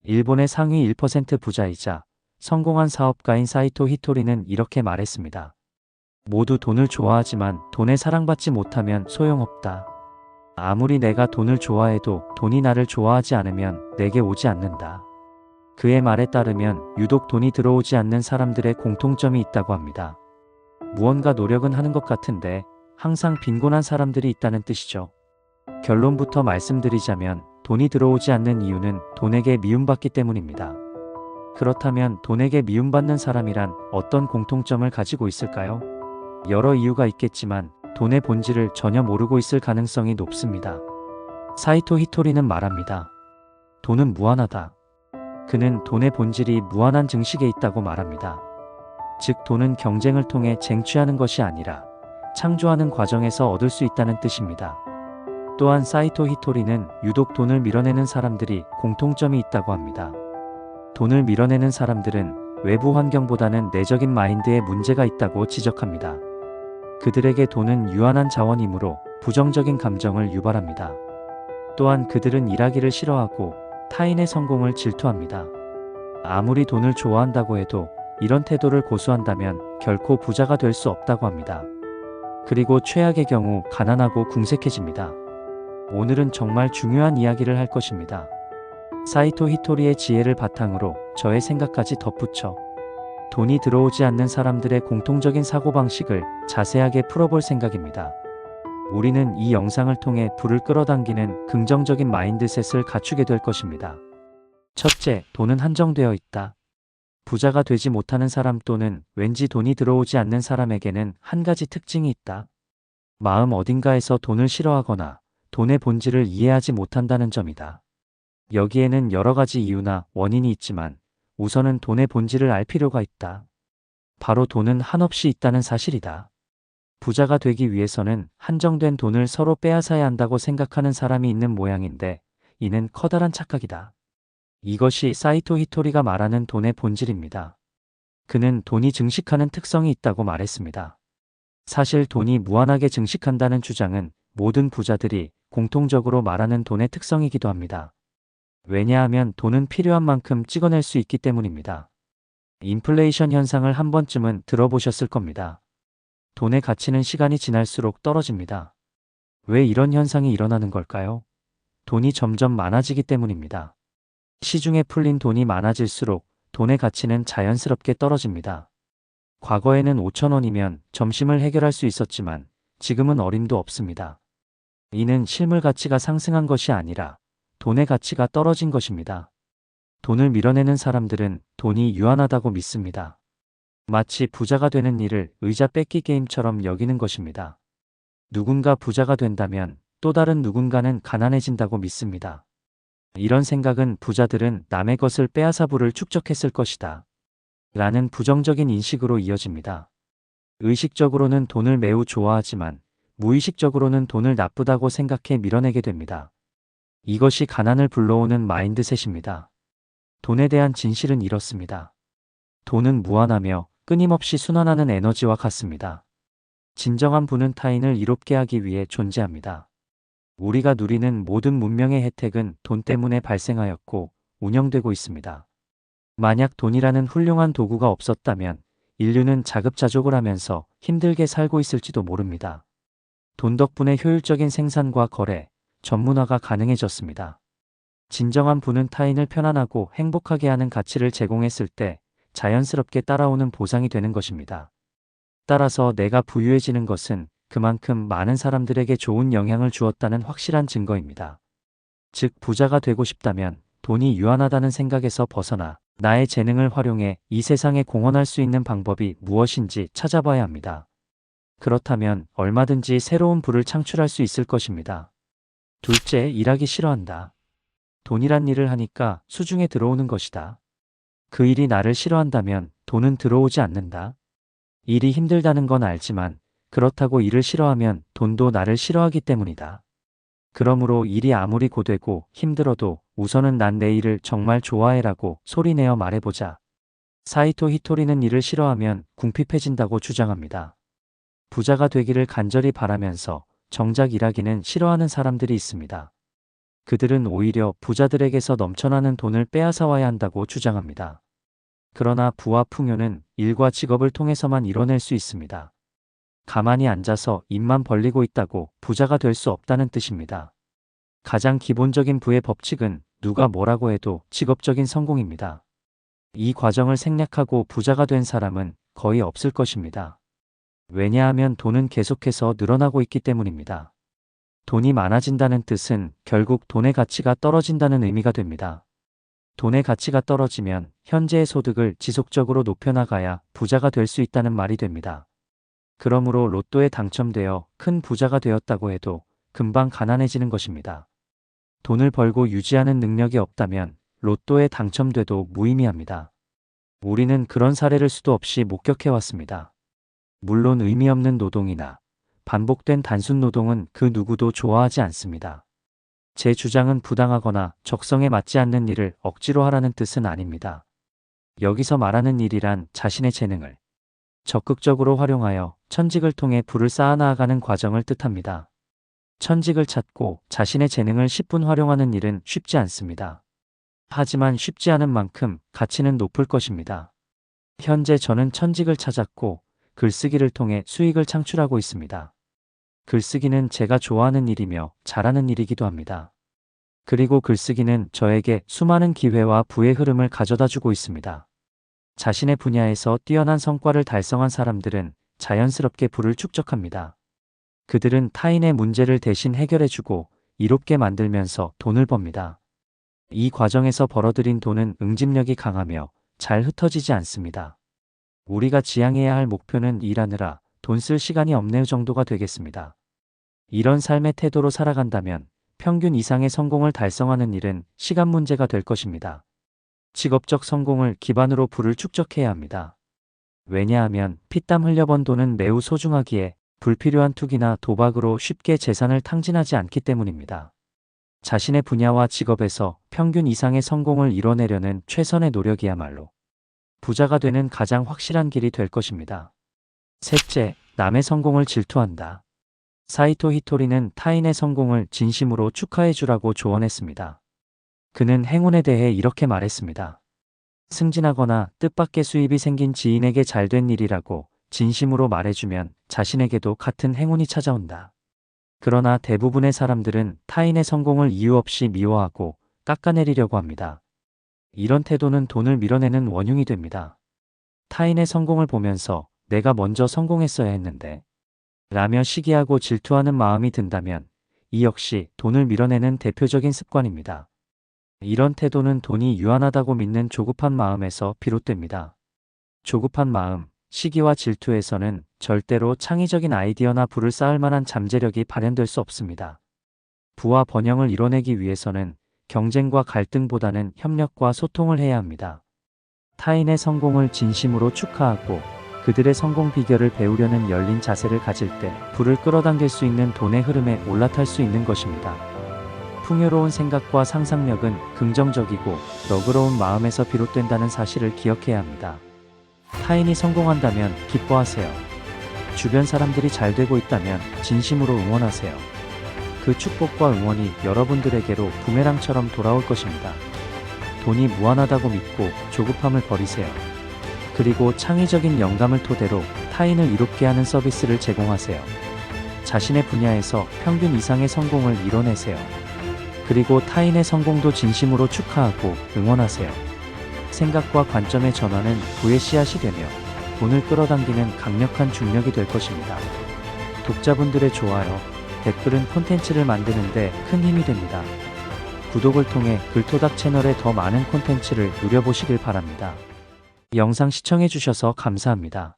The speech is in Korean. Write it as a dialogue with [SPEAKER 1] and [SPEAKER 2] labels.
[SPEAKER 1] 일본의 상위 1% 부자이자 성공한 사업가인 사이토 히토리는 이렇게 말했습니다. 모두 돈을 좋아하지만 돈에 사랑받지 못하면 소용없다. 아무리 내가 돈을 좋아해도 돈이 나를 좋아하지 않으면 내게 오지 않는다. 그의 말에 따르면 유독 돈이 들어오지 않는 사람들의 공통점이 있다고 합니다. 무언가 노력은 하는 것 같은데 항상 빈곤한 사람들이 있다는 뜻이죠. 결론부터 말씀드리자면 돈이 들어오지 않는 이유는 돈에게 미움받기 때문입니다. 그렇다면 돈에게 미움받는 사람이란 어떤 공통점을 가지고 있을까요? 여러 이유가 있겠지만 돈의 본질을 전혀 모르고 있을 가능성이 높습니다. 사이토 히토리는 말합니다. 돈은 무한하다. 그는 돈의 본질이 무한한 증식에 있다고 말합니다. 즉 돈은 경쟁을 통해 쟁취하는 것이 아니라 창조하는 과정에서 얻을 수 있다는 뜻입니다. 또한 사이토 히토리는 유독 돈을 밀어내는 사람들이 공통점이 있다고 합니다. 돈을 밀어내는 사람들은 외부 환경보다는 내적인 마인드에 문제가 있다고 지적합니다. 그들에게 돈은 유한한 자원이므로 부정적인 감정을 유발합니다. 또한 그들은 일하기를 싫어하고 타인의 성공을 질투합니다. 아무리 돈을 좋아한다고 해도 이런 태도를 고수한다면 결코 부자가 될 수 없다고 합니다. 그리고 최악의 경우 가난하고 궁색해집니다. 오늘은 정말 중요한 이야기를 할 것입니다. 사이토 히토리의 지혜를 바탕으로 저의 생각까지 덧붙여 돈이 들어오지 않는 사람들의 공통적인 사고방식을 자세하게 풀어볼 생각입니다. 우리는 이 영상을 통해 불을 끌어당기는 긍정적인 마인드셋을 갖추게 될 것입니다. 첫째, 돈은 한정되어 있다. 부자가 되지 못하는 사람 또는 왠지 돈이 들어오지 않는 사람에게는 한 가지 특징이 있다. 마음 어딘가에서 돈을 싫어하거나 돈의 본질을 이해하지 못한다는 점이다. 여기에는 여러 가지 이유나 원인이 있지만 우선은 돈의 본질을 알 필요가 있다. 바로 돈은 한없이 있다는 사실이다. 부자가 되기 위해서는 한정된 돈을 서로 빼앗아야 한다고 생각하는 사람이 있는 모양인데 이는 커다란 착각이다. 이것이 사이토 히토리가 말하는 돈의 본질입니다. 그는 돈이 증식하는 특성이 있다고 말했습니다. 사실 돈이 무한하게 증식한다는 주장은 모든 부자들이 공통적으로 말하는 돈의 특성이기도 합니다. 왜냐하면 돈은 필요한 만큼 찍어낼 수 있기 때문입니다. 인플레이션 현상을 한 번쯤은 들어보셨을 겁니다. 돈의 가치는 시간이 지날수록 떨어집니다. 왜 이런 현상이 일어나는 걸까요? 돈이 점점 많아지기 때문입니다. 시중에 풀린 돈이 많아질수록 돈의 가치는 자연스럽게 떨어집니다. 과거에는 5,000원이면 점심을 해결할 수 있었지만 지금은 어림도 없습니다. 이는 실물 가치가 상승한 것이 아니라 돈의 가치가 떨어진 것입니다. 돈을 밀어내는 사람들은 돈이 유한하다고 믿습니다. 마치 부자가 되는 일을 의자 뺏기 게임처럼 여기는 것입니다. 누군가 부자가 된다면 또 다른 누군가는 가난해진다고 믿습니다. 이런 생각은 부자들은 남의 것을 빼앗아 부를 축적했을 것이다. 라는 부정적인 인식으로 이어집니다. 의식적으로는 돈을 매우 좋아하지만 무의식적으로는 돈을 나쁘다고 생각해 밀어내게 됩니다. 이것이 가난을 불러오는 마인드셋입니다. 돈에 대한 진실은 이렇습니다. 돈은 무한하며 끊임없이 순환하는 에너지와 같습니다. 진정한 부는 타인을 이롭게 하기 위해 존재합니다. 우리가 누리는 모든 문명의 혜택은 돈 때문에 발생하였고 운영되고 있습니다. 만약 돈이라는 훌륭한 도구가 없었다면 인류는 자급자족을 하면서 힘들게 살고 있을지도 모릅니다. 돈 덕분에 효율적인 생산과 거래, 전문화가 가능해졌습니다. 진정한 부는 타인을 편안하고 행복하게 하는 가치를 제공했을 때 자연스럽게 따라오는 보상이 되는 것입니다. 따라서 내가 부유해지는 것은 그만큼 많은 사람들에게 좋은 영향을 주었다는 확실한 증거입니다. 즉 부자가 되고 싶다면 돈이 유한하다는 생각에서 벗어나 나의 재능을 활용해 이 세상에 공헌할 수 있는 방법이 무엇인지 찾아봐야 합니다. 그렇다면 얼마든지 새로운 부를 창출할 수 있을 것입니다. 둘째, 일하기 싫어한다. 돈이란 일을 하니까 수중에 들어오는 것이다. 그 일이 나를 싫어한다면 돈은 들어오지 않는다. 일이 힘들다는 건 알지만 그렇다고 일을 싫어하면 돈도 나를 싫어하기 때문이다. 그러므로 일이 아무리 고되고 힘들어도 우선은 난 내 일을 정말 좋아해라고 소리내어 말해보자. 사이토 히토리는 일을 싫어하면 궁핍해진다고 주장합니다. 부자가 되기를 간절히 바라면서 정작 일하기는 싫어하는 사람들이 있습니다. 그들은 오히려 부자들에게서 넘쳐나는 돈을 빼앗아와야 한다고 주장합니다. 그러나 부와 풍요는 일과 직업을 통해서만 이뤄낼 수 있습니다. 가만히 앉아서 입만 벌리고 있다고 부자가 될 수 없다는 뜻입니다. 가장 기본적인 부의 법칙은 누가 뭐라고 해도 직업적인 성공입니다. 이 과정을 생략하고 부자가 된 사람은 거의 없을 것입니다. 왜냐하면 돈은 계속해서 늘어나고 있기 때문입니다. 돈이 많아진다는 뜻은 결국 돈의 가치가 떨어진다는 의미가 됩니다. 돈의 가치가 떨어지면 현재의 소득을 지속적으로 높여나가야 부자가 될 수 있다는 말이 됩니다. 그러므로 로또에 당첨되어 큰 부자가 되었다고 해도 금방 가난해지는 것입니다. 돈을 벌고 유지하는 능력이 없다면 로또에 당첨돼도 무의미합니다. 우리는 그런 사례를 수도 없이 목격해왔습니다. 물론 의미 없는 노동이나 반복된 단순 노동은 그 누구도 좋아하지 않습니다. 제 주장은 부당하거나 적성에 맞지 않는 일을 억지로 하라는 뜻은 아닙니다. 여기서 말하는 일이란 자신의 재능을 적극적으로 활용하여 천직을 통해 부를 쌓아나가는 과정을 뜻합니다. 천직을 찾고 자신의 재능을 10분 활용하는 일은 쉽지 않습니다. 하지만 쉽지 않은 만큼 가치는 높을 것입니다. 현재 저는 천직을 찾았고 글쓰기를 통해 수익을 창출하고 있습니다. 글쓰기는 제가 좋아하는 일이며 잘하는 일이기도 합니다. 그리고 글쓰기는 저에게 수많은 기회와 부의 흐름을 가져다 주고 있습니다. 자신의 분야에서 뛰어난 성과를 달성한 사람들은 자연스럽게 부를 축적합니다. 그들은 타인의 문제를 대신 해결해주고 이롭게 만들면서 돈을 법니다. 이 과정에서 벌어들인 돈은 응집력이 강하며 잘 흩어지지 않습니다. 우리가 지향해야 할 목표는 일하느라 돈 쓸 시간이 없네 정도가 되겠습니다. 이런 삶의 태도로 살아간다면 평균 이상의 성공을 달성하는 일은 시간 문제가 될 것입니다. 직업적 성공을 기반으로 부를 축적해야 합니다. 왜냐하면 피땀 흘려번 돈은 매우 소중하기에 불필요한 투기나 도박으로 쉽게 재산을 탕진하지 않기 때문입니다. 자신의 분야와 직업에서 평균 이상의 성공을 이뤄내려는 최선의 노력이야말로 부자가 되는 가장 확실한 길이 될 것입니다. 셋째, 남의 성공을 질투한다. 사이토 히토리는 타인의 성공을 진심으로 축하해 주라고 조언했습니다. 그는 행운에 대해 이렇게 말했습니다. 승진하거나 뜻밖의 수입이 생긴 지인에게 잘된 일이라고 진심으로 말해주면 자신에게도 같은 행운이 찾아온다. 그러나 대부분의 사람들은 타인의 성공을 이유 없이 미워하고 깎아내리려고 합니다. 이런 태도는 돈을 밀어내는 원흉이 됩니다. 타인의 성공을 보면서 내가 먼저 성공했어야 했는데 라며 시기하고 질투하는 마음이 든다면 이 역시 돈을 밀어내는 대표적인 습관입니다. 이런 태도는 돈이 유한하다고 믿는 조급한 마음에서 비롯됩니다. 조급한 마음, 시기와 질투에서는 절대로 창의적인 아이디어나 부를 쌓을 만한 잠재력이 발현될 수 없습니다. 부와 번영을 이뤄내기 위해서는 경쟁과 갈등보다는 협력과 소통을 해야 합니다. 타인의 성공을 진심으로 축하하고 그들의 성공 비결을 배우려는 열린 자세를 가질 때 부를 끌어당길 수 있는 돈의 흐름에 올라탈 수 있는 것입니다. 풍요로운 생각과 상상력은 긍정적이고 너그러운 마음에서 비롯된다는 사실을 기억해야 합니다. 타인이 성공한다면 기뻐하세요. 주변 사람들이 잘 되고 있다면 진심으로 응원하세요. 그 축복과 응원이 여러분들에게로 부메랑처럼 돌아올 것입니다. 돈이 무한하다고 믿고 조급함을 버리세요. 그리고 창의적인 영감을 토대로 타인을 이롭게 하는 서비스를 제공하세요. 자신의 분야에서 평균 이상의 성공을 이뤄내세요. 그리고 타인의 성공도 진심으로 축하하고 응원하세요. 생각과 관점의 전환은 부의 씨앗이 되며 돈을 끌어당기는 강력한 중력이 될 것입니다. 독자분들의 좋아요, 댓글은 콘텐츠를 만드는 데 큰 힘이 됩니다. 구독을 통해 글토닥 채널의 더 많은 콘텐츠를 누려보시길 바랍니다. 영상 시청해주셔서 감사합니다.